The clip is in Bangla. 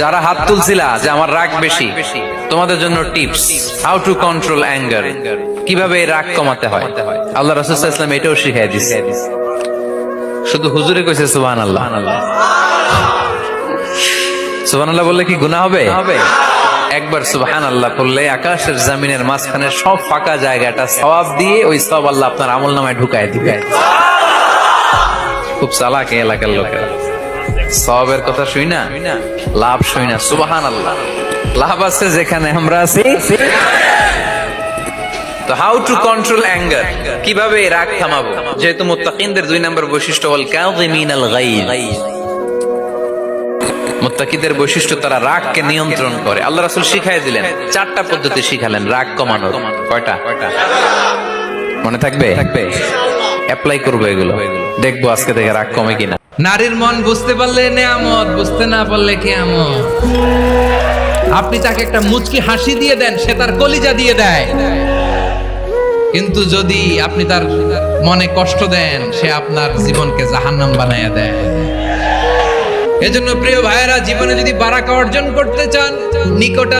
যারা হাত তুলছিলা যে আমার রাগ বেশি, তোমাদের জন্য tips, how to control anger, কিভাবে এই রাগ কমাতে হয়। আল্লাহ রাসূল সাল্লাল্লাহু আলাইহি ওয়াসাল্লাম এটাও শিখিয়ে দিয়েছে। শুধু হুজুরে কইছে সুবহানাল্লাহ। সুবহানাল্লাহ বললে কি গুনাহ হবে? একবার সুবহানাল্লাহ বললে আকাশের জমিনের মাঝখানে সব ফাঁকা জায়গাটা সওয়াব দিয়ে ওই সওয়াব আল্লাহ আপনার আমলনামায় ঢুকায় দিবে। খুব চালাক এই এলাকার লোকেরা, সওয়াবের কথা শুই না, লাভ শুই না। সুবহানাল্লাহ, লাভ আছে যেখানে আমরা আছি। তো হাউ টু কন্ট্রোল অ্যাঙ্গার, কিভাবে রাগ থামাবো? যেহেতু মুত্তাকিনদের 2 নম্বর বৈশিষ্ট্য হল কাযিমিনাল গায়জ, মুত্তাকিদের বৈশিষ্ট্য তারা রাগকে নিয়ন্ত্রণ করে। আল্লাহ রাসূল শিখাই দিলেন, 4টা পদ্ধতি শিখালেন রাগ কমানোর। কয়টা মনে থাকবে? অ্যাপ্লাই করবো এগুলো, দেখবো আজকে থেকে রাগ কমে কিনা। নারীর মন বুঝতে পারলে নেয়ামত, বুঝতে না পারলে কিয়ামত। আপনি তাকে একটা মুচকি হাসি দিয়ে দেন, সে তার কলিজা দিয়ে দেয়। কিন্তু যদি আপনি তার মনে কষ্ট দেন, সে আপনার জীবনকে জাহান্নাম বানায়া দেয়। এজন্য প্রিয় ভাইয়েরা, জীবনে যদি বারাকা অর্জন করতে চান, নিকট